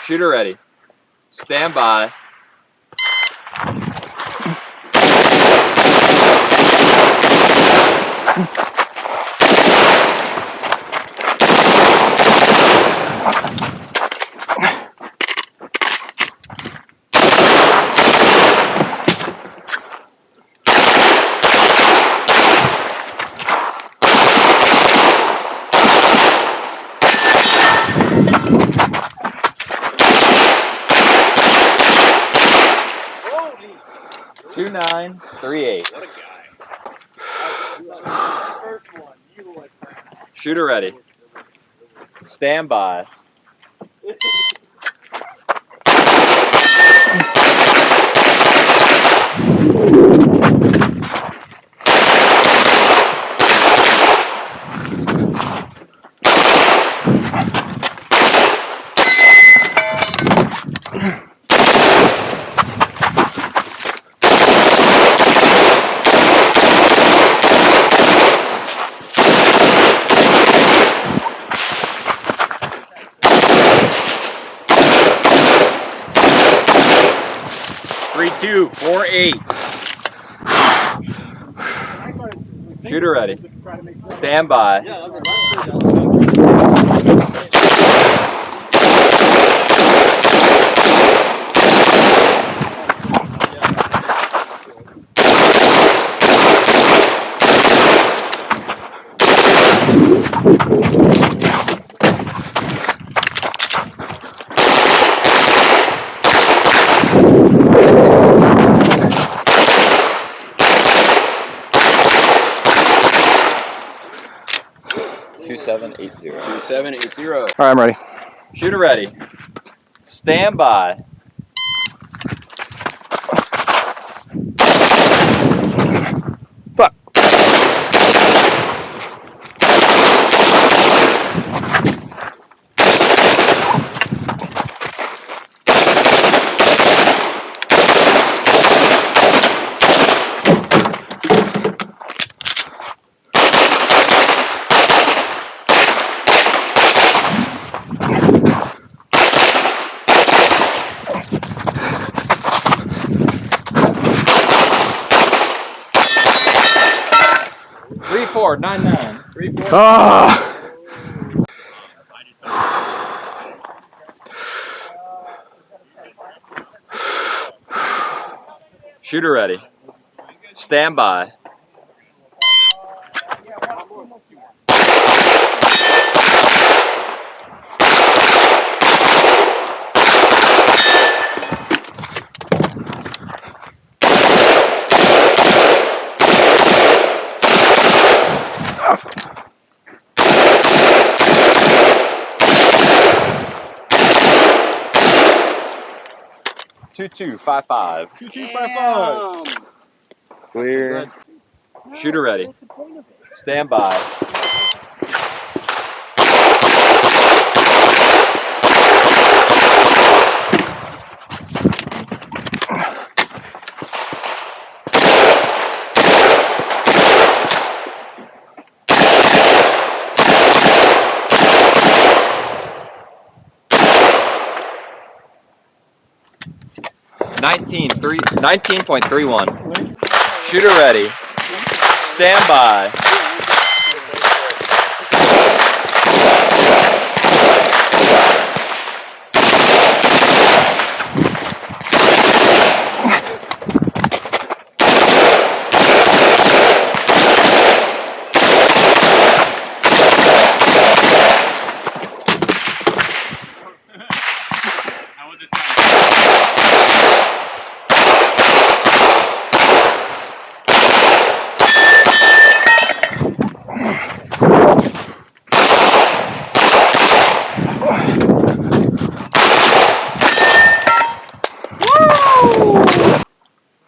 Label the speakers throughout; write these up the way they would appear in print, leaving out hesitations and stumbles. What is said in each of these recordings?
Speaker 1: Shooter ready. Stand by.
Speaker 2: Holy!
Speaker 1: 2938.
Speaker 2: What a guy. First one, you like that.
Speaker 1: Shooter ready. Stand by. Three, 2, 4, 8. Shooter ready. Stand by. Two, 780.
Speaker 2: 2780.
Speaker 3: All right, I'm ready.
Speaker 1: Shooter ready. Stand by.
Speaker 3: Fuck.
Speaker 1: Three, 4, 9, 9. 3, 4.
Speaker 3: Ah.
Speaker 1: Shooter ready. Stand by. Two, 2, 5, 5.
Speaker 2: 2255.
Speaker 1: Clear. Shooter ready. Stand by. Nineteen 19.31. Shooter ready. Stand by.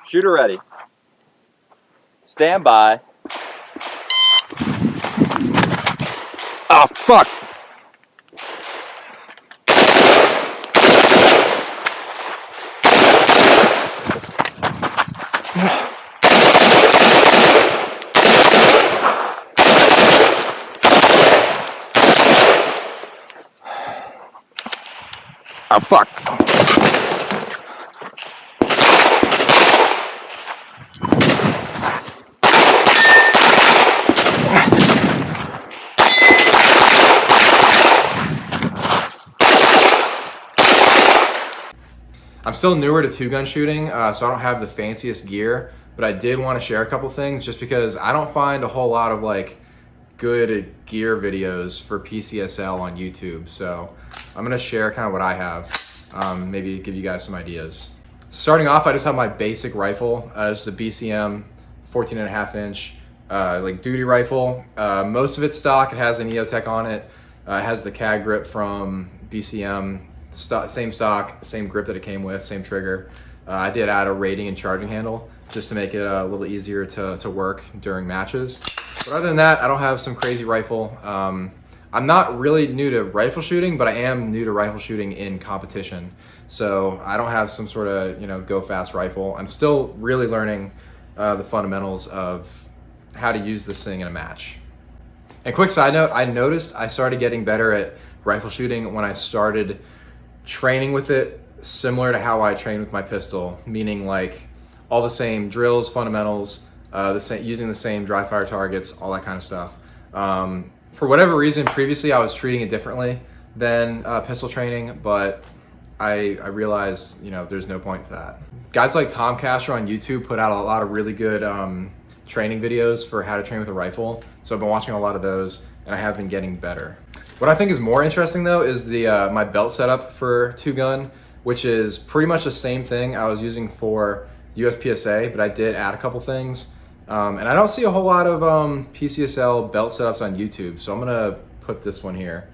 Speaker 1: Shooter ready. Stand by.
Speaker 3: Oh, fuck. Oh, fuck.
Speaker 4: I'm still newer to two-gun shooting, so I don't have the fanciest gear, but I did want to share a couple things just because I don't find a whole lot of like good gear videos for PCSL on YouTube. So I'm gonna share kind of what I have, maybe give you guys some ideas. So starting off, I just have my basic rifle. It's a BCM 14.5 inch like duty rifle. Most of it's stock. It has an EOTECH on it. It has the CAG grip from BCM. Same stock, same grip that it came with, same trigger. I did add a rating and charging handle just to make it a little easier to work during matches. But other than that, I don't have some crazy rifle. I'm not really new to rifle shooting, but I am new to rifle shooting in competition. So I don't have some sort of, go fast rifle. I'm still really learning the fundamentals of how to use this thing in a match. And quick side note, I noticed I started getting better at rifle shooting when I started training with it similar to how I train with my pistol, meaning like all the same drills, fundamentals, using the same Dryfire targets, all that kind of stuff. For whatever reason, previously I was treating it differently than pistol training, but I realized, there's no point to that. Guys like Tom Castro on YouTube put out a lot of really good training videos for how to train with a rifle. So I've been watching a lot of those and I have been getting better. What I think is more interesting though is the my belt setup for two gun, which is pretty much the same thing I was using for USPSA, but I did add a couple things. And I don't see a whole lot of PCSL belt setups on YouTube, so I'm gonna put this one here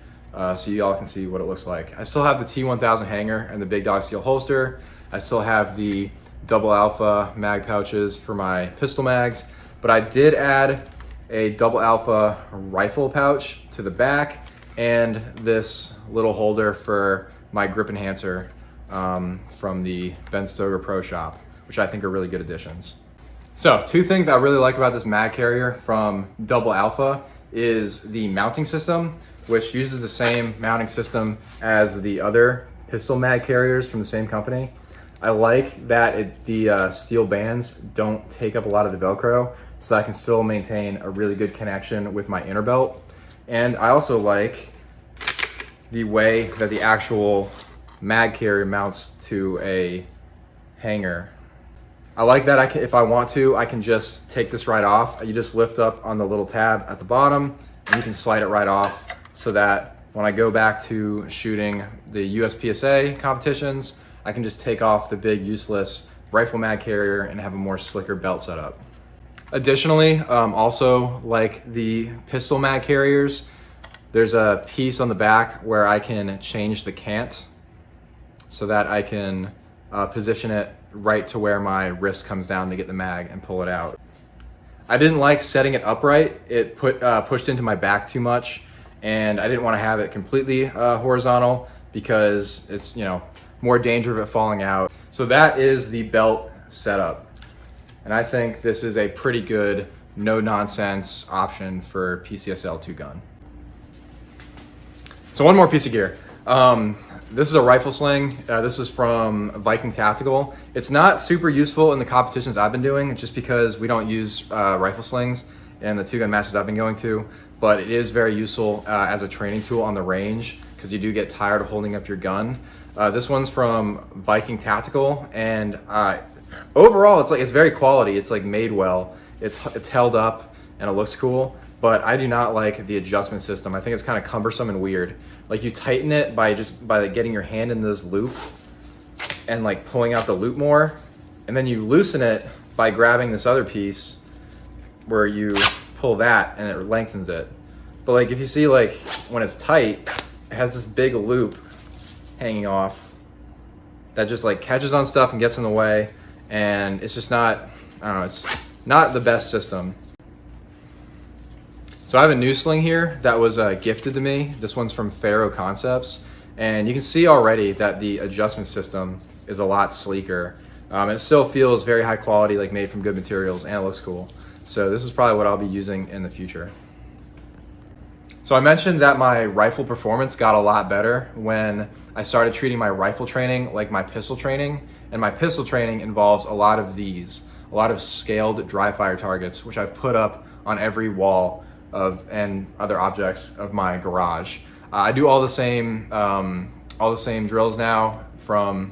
Speaker 4: so you all can see what it looks like. I still have the T1000 hanger and the Big Dog Steel holster. I still have the double alpha mag pouches for my pistol mags, but I did add a double alpha rifle pouch to the back and this little holder for my grip enhancer from the Ben Stoker Pro Shop, which I think are really good additions. So two things I really like about this mag carrier from Double Alpha is the mounting system, which uses the same mounting system as the other pistol mag carriers from the same company. I like that the steel bands don't take up a lot of the Velcro, so I can still maintain a really good connection with my inner belt. And I also like the way that the actual mag carrier mounts to a hanger. I like that if I want to, I can just take this right off. You just lift up on the little tab at the bottom and you can slide it right off so that when I go back to shooting the USPSA competitions, I can just take off the big useless rifle mag carrier and have a more slicker belt setup. Additionally, also like the pistol mag carriers, there's a piece on the back where I can change the cant so that I can position it right to where my wrist comes down to get the mag and pull it out. I didn't like setting it upright. It pushed into my back too much, and I didn't want to have it completely horizontal because it's, more danger of it falling out. So that is the belt setup. And I think this is a pretty good, no nonsense option for PCSL two gun. So one more piece of gear. This is a rifle sling. This is from Viking Tactical. It's not super useful in the competitions I've been doing just because we don't use rifle slings in the two gun matches I've been going to, but it is very useful as a training tool on the range because you do get tired of holding up your gun. This one's from Viking Tactical, and overall it's very quality. It's like made well. It's held up and it looks cool, but I do not like the adjustment system. I think it's kind of cumbersome and weird. Like you tighten it by getting your hand in this loop and like pulling out the loop more, and then you loosen it by grabbing this other piece where you pull that and it lengthens it. But like if you see like when it's tight, it has this big loop hanging off that just like catches on stuff and gets in the way, and it's just not, I don't know, it's not the best system. So I have a new sling here that was gifted to me. This one's from Faro Concepts, and you can see already that the adjustment system is a lot sleeker. It still feels very high quality, like made from good materials, and it looks cool. So this is probably what I'll be using in the future. So I mentioned that my rifle performance got a lot better when I started treating my rifle training like my pistol training, and my pistol training involves a lot of scaled dry fire targets, which I've put up on every wall and other objects of my garage. I do all the same drills now, from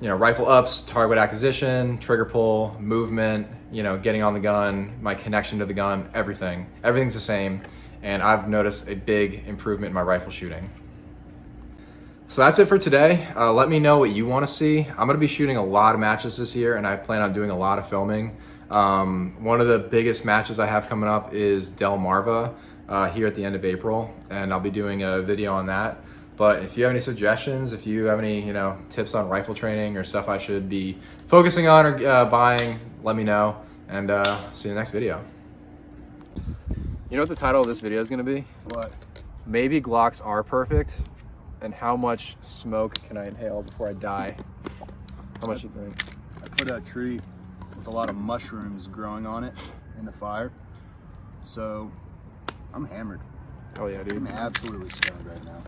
Speaker 4: rifle ups, target acquisition, trigger pull, movement, getting on the gun, my connection to the gun, everything's the same. And I've noticed a big improvement in my rifle shooting. So that's it for today. Let me know what you want to see. I'm going to be shooting a lot of matches this year, and I plan on doing a lot of filming. One of the biggest matches I have coming up is Delmarva here at the end of April, and I'll be doing a video on that. But if you have any suggestions, if you have any tips on rifle training or stuff I should be focusing on or buying, let me know, and see you in the next video. You know what the title of this video is going to be?
Speaker 5: What?
Speaker 4: Maybe Glocks are perfect, and how much smoke can I inhale before I die? How much do you think?
Speaker 5: I put a tree with a lot of mushrooms growing on it in the fire, so I'm hammered.
Speaker 4: Oh yeah, dude.
Speaker 5: I'm absolutely stoned right now.